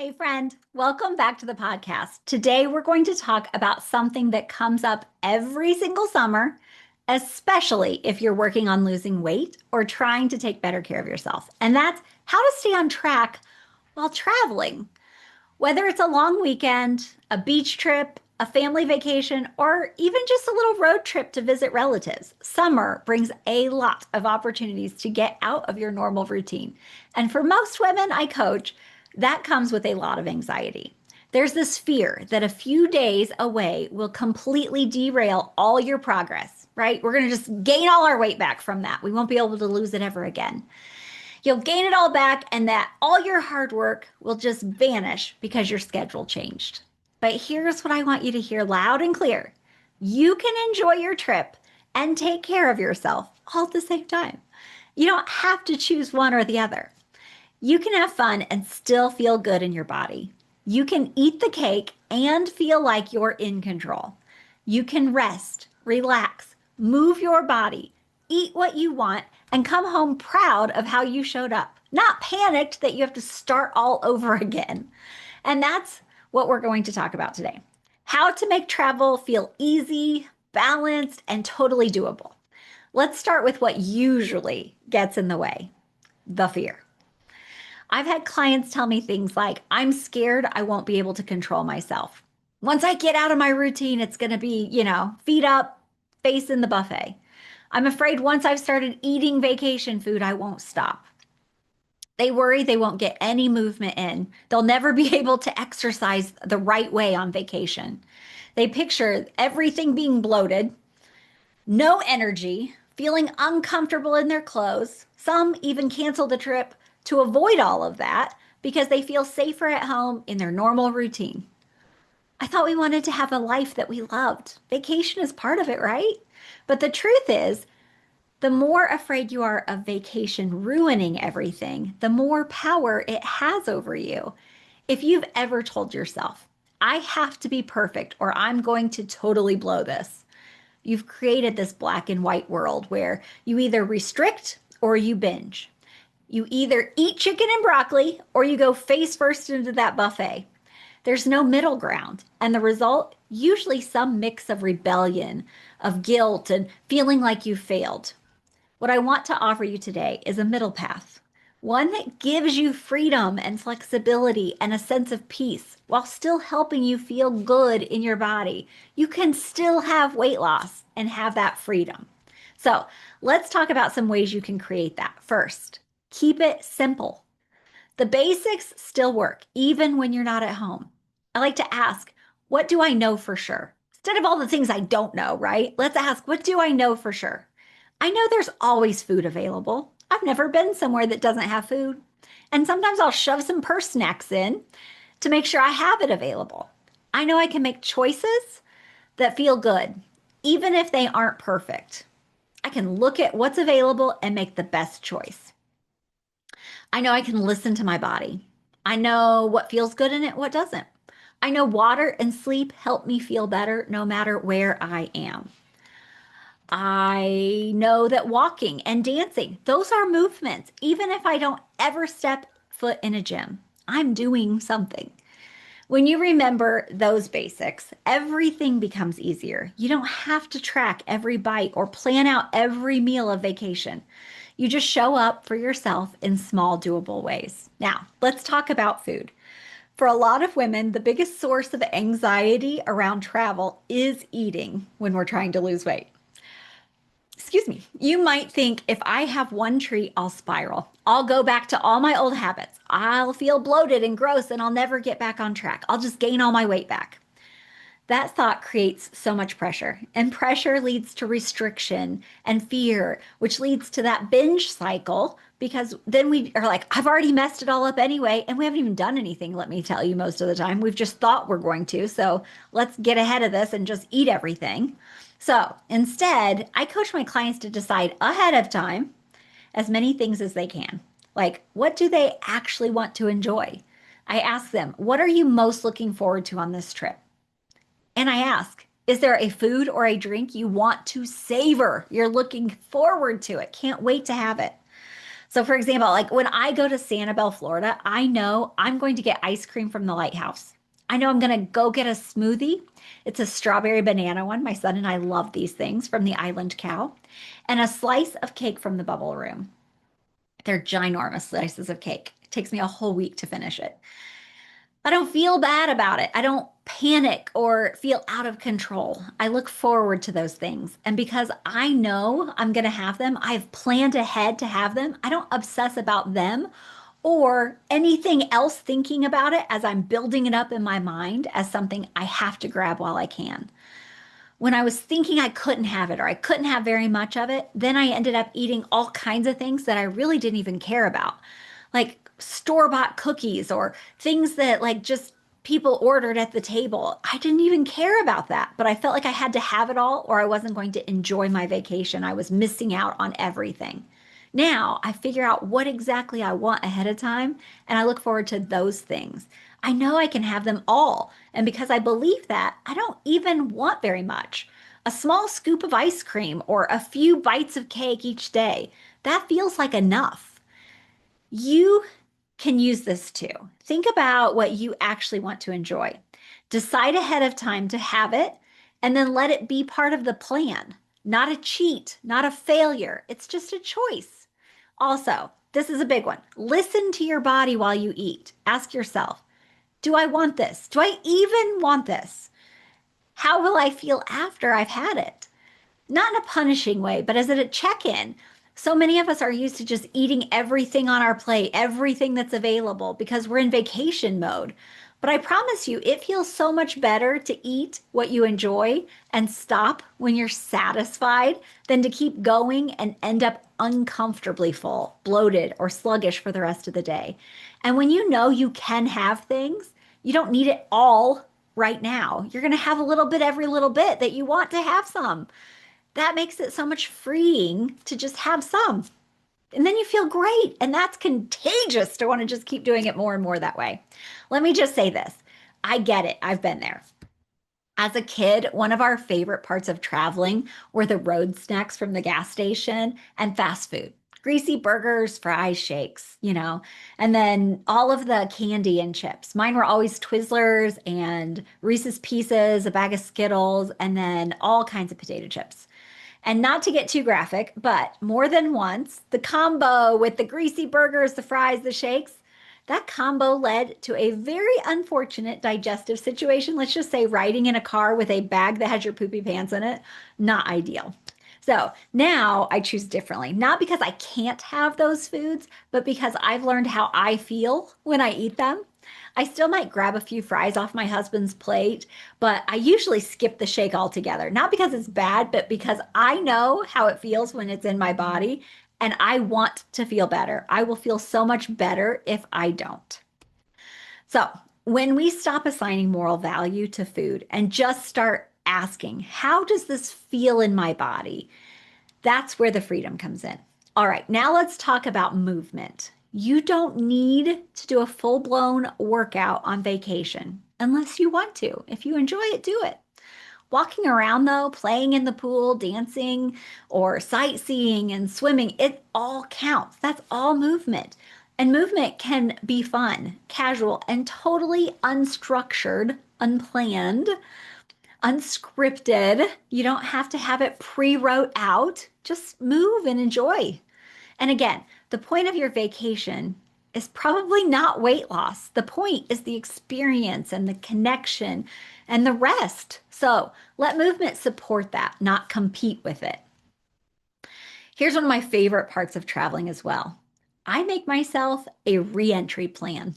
Hey, friend, welcome back to the podcast. Today, we're going to talk about something that comes up every single summer, especially if you're working on losing weight or trying to take better care of yourself. And that's how to stay on track while traveling. Whether it's a long weekend, a beach trip, a family vacation, or even just a little road trip to visit relatives, summer brings a lot of opportunities to get out of your normal routine. And for most women I coach, that comes with a lot of anxiety. There's this fear that a few days away will completely derail all your progress, right? We're going to just gain all our weight back from that. We won't be able to lose it ever again. You'll gain it all back, and that all your hard work will just vanish because your schedule changed. But here's what I want you to hear loud and clear: you can enjoy your trip and take care of yourself all at the same time. You don't have to choose one or the other. You can have fun and still feel good in your body. You can eat the cake and feel like you're in control. You can rest, relax, move your body, eat what you want, and come home proud of how you showed up, not panicked that you have to start all over again. And that's what we're going to talk about today: how to make travel feel easy, balanced, and totally doable. Let's start with what usually gets in the way: the fear. I've had clients tell me things like, I'm scared I won't be able to control myself. Once I get out of my routine, it's going to be, feet up, face in the buffet. I'm afraid once I've started eating vacation food, I won't stop. They worry they won't get any movement in. They'll never be able to exercise the right way on vacation. They picture everything being bloated, no energy, feeling uncomfortable in their clothes. Some even cancel the trip to avoid all of that because they feel safer at home in their normal routine. I thought we wanted to have a life that we loved. Vacation is part of it, right? But the truth is, the more afraid you are of vacation ruining everything, the more power it has over you. If you've ever told yourself, I have to be perfect or I'm going to totally blow this, you've created this black and white world where you either restrict or you binge. You either eat chicken and broccoli or you go face first into that buffet. There's no middle ground. And the result, usually some mix of rebellion, of guilt, and feeling like you failed. What I want to offer you today is a middle path, one that gives you freedom and flexibility and a sense of peace while still helping you feel good in your body. You can still have weight loss and have that freedom. So let's talk about some ways you can create that. First, keep it simple. The basics still work, even when you're not at home. I like to ask, what do I know for sure? Instead of all the things I don't know, right? Let's ask, what do I know for sure? I know there's always food available. I've never been somewhere that doesn't have food. And sometimes I'll shove some purse snacks in to make sure I have it available. I know I can make choices that feel good, even if they aren't perfect. I can look at what's available and make the best choice. I know I can listen to my body. I know what feels good in it, what doesn't. I know water and sleep help me feel better no matter where I am. I know that walking and dancing, those are movements. Even if I don't ever step foot in a gym, I'm doing something. When you remember those basics, everything becomes easier. You don't have to track every bite or plan out every meal of vacation. You just show up for yourself in small, doable ways. Now, let's talk about food. For a lot of women, the biggest source of anxiety around travel is eating when we're trying to lose weight. Excuse me, you might think if I have one treat, I'll spiral. I'll go back to all my old habits. I'll feel bloated and gross and I'll never get back on track. I'll just gain all my weight back. That thought creates so much pressure, and pressure leads to restriction and fear, which leads to that binge cycle because then we are like, I've already messed it all up anyway, and we haven't even done anything, let me tell you, most of the time. We've just thought we're going to, so let's get ahead of this and just eat everything. So instead, I coach my clients to decide ahead of time as many things as they can. Like, what do they actually want to enjoy? I ask them, what are you most looking forward to on this trip? And I ask, is there a food or a drink you want to savor? You're looking forward to it, can't wait to have it. So, for example, like when I go to Sanibel, Florida, I know I'm going to get ice cream from the lighthouse. I know I'm going to go get a smoothie. It's a strawberry banana one. My son and I love these things from the Island Cow, and a slice of cake from the Bubble Room. They're ginormous slices of cake. It takes me a whole week to finish it. I don't feel bad about it. I don't panic or feel out of control. I look forward to those things. And because I know I'm going to have them, I've planned ahead to have them. I don't obsess about them or anything else thinking about it as I'm building it up in my mind as something I have to grab while I can. When I was thinking I couldn't have it or I couldn't have very much of it, then I ended up eating all kinds of things that I really didn't even care about, like store-bought cookies or things that like just people ordered at the table. I didn't even care about that, but I felt like I had to have it all or I wasn't going to enjoy my vacation. I was missing out on everything. Now I figure out what exactly I want ahead of time and I look forward to those things. I know I can have them all. And because I believe that, I don't even want very much. A small scoop of ice cream or a few bites of cake each day, that feels like enough. You can use this too. Think about what you actually want to enjoy. Decide ahead of time to have it, and then let it be part of the plan. Not a cheat, not a failure. It's just a choice. Also, this is a big one. Listen to your body while you eat. Ask yourself, do I want this? Do I even want this? How will I feel after I've had it? Not in a punishing way, but as a check in. So many of us are used to just eating everything on our plate, everything that's available because we're in vacation mode. But I promise you, it feels so much better to eat what you enjoy and stop when you're satisfied than to keep going and end up uncomfortably full, bloated, or sluggish for the rest of the day. And when you know you can have things, you don't need it all right now. You're going to have a little bit every little bit that you want to have some. That makes it so much freeing to just have some. And then you feel great. And that's contagious to want to just keep doing it more and more that way. Let me just say this. I get it. I've been there. As a kid, one of our favorite parts of traveling were the road snacks from the gas station and fast food. Greasy burgers, fries, shakes, and then all of the candy and chips. Mine were always Twizzlers and Reese's Pieces, a bag of Skittles, and then all kinds of potato chips. And not to get too graphic, but more than once, the combo with the greasy burgers, the fries, the shakes, that combo led to a very unfortunate digestive situation. Let's just say riding in a car with a bag that has your poopy pants in it, not ideal. So now I choose differently, not because I can't have those foods, but because I've learned how I feel when I eat them. I still might grab a few fries off my husband's plate, but I usually skip the shake altogether. Not because it's bad, but because I know how it feels when it's in my body and I want to feel better. I will feel so much better if I don't. So, when we stop assigning moral value to food and just start asking, how does this feel in my body? That's where the freedom comes in. All right, now let's talk about movement. You don't need to do a full-blown workout on vacation unless you want to. If you enjoy it, do it. Walking around, though, playing in the pool, dancing, or sightseeing and swimming, it all counts. That's all movement. And movement can be fun, casual, and totally unstructured, unplanned, unscripted. You don't have to have it pre-wrote out. Just move and enjoy. And again, the point of your vacation is probably not weight loss. The point is the experience and the connection and the rest. So let movement support that, not compete with it. Here's one of my favorite parts of traveling as well. I make myself a re-entry plan.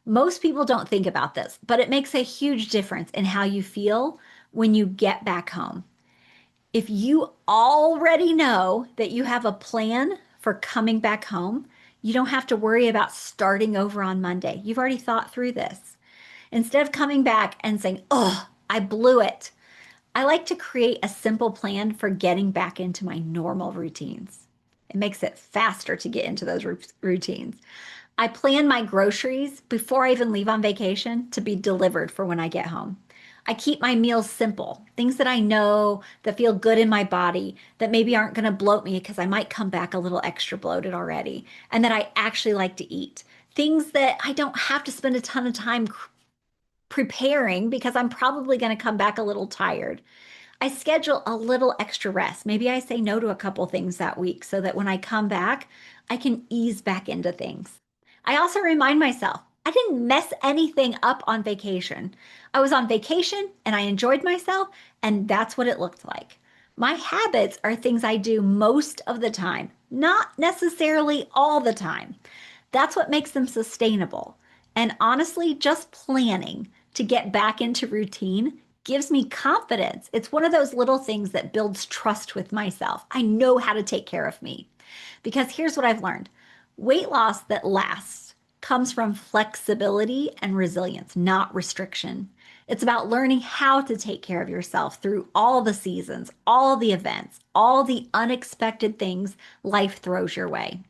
Most people don't think about this, but it makes a huge difference in how you feel when you get back home. If you already know that you have a plan for coming back home, you don't have to worry about starting over on Monday. You've already thought through this. Instead of coming back and saying, oh, I blew it, I like to create a simple plan for getting back into my normal routines. It makes it faster to get into those routines. I plan my groceries before I even leave on vacation to be delivered for when I get home. I keep my meals simple, things that I know that feel good in my body, that maybe aren't going to bloat me because I might come back a little extra bloated already, and that I actually like to eat. Things that I don't have to spend a ton of time preparing because I'm probably going to come back a little tired. I schedule a little extra rest. Maybe I say no to a couple things that week so that when I come back, I can ease back into things. I also remind myself I didn't mess anything up on vacation. I was on vacation and I enjoyed myself, and that's what it looked like. My habits are things I do most of the time, not necessarily all the time. That's what makes them sustainable. And honestly, just planning to get back into routine gives me confidence. It's one of those little things that builds trust with myself. I know how to take care of me. Because here's what I've learned: weight loss that lasts comes from flexibility and resilience, not restriction. It's about learning how to take care of yourself through all the seasons, all the events, all the unexpected things life throws your way.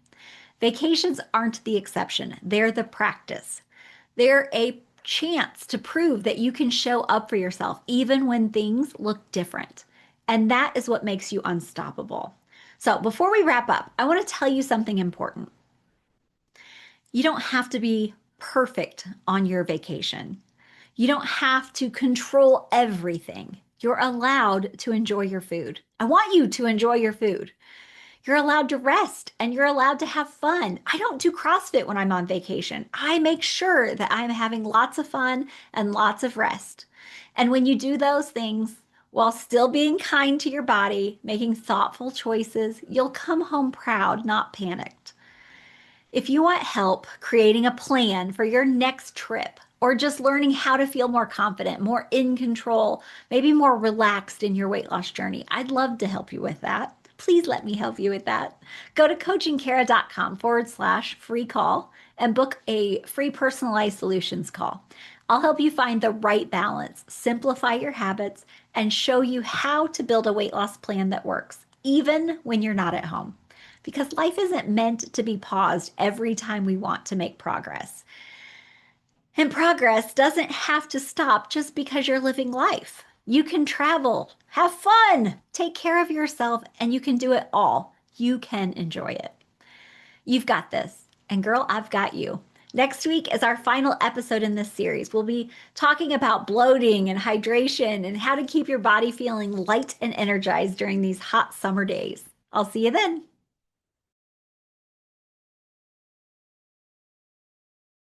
Vacations aren't the exception, they're the practice. They're a chance to prove that you can show up for yourself even when things look different. And that is what makes you unstoppable. So, before we wrap up, I want to tell you something important. You don't have to be perfect on your vacation. You don't have to control everything. You're allowed to enjoy your food. I want you to enjoy your food. You're allowed to rest and you're allowed to have fun. I don't do CrossFit when I'm on vacation. I make sure that I'm having lots of fun and lots of rest. And when you do those things while still being kind to your body, making thoughtful choices, you'll come home proud, not panicked. If you want help creating a plan for your next trip, or just learning how to feel more confident, more in control, maybe more relaxed in your weight loss journey, I'd love to help you with that. Please let me help you with that. Go to coachingkara.com/free call and book a free personalized solutions call. I'll help you find the right balance, simplify your habits, and show you how to build a weight loss plan that works, even when you're not at home. Because life isn't meant to be paused every time we want to make progress. And progress doesn't have to stop just because you're living life. You can travel, have fun, take care of yourself, and you can do it all. You can enjoy it. You've got this. And girl, I've got you. Next week is our final episode in this series. We'll be talking about bloating and hydration and how to keep your body feeling light and energized during these hot summer days. I'll see you then.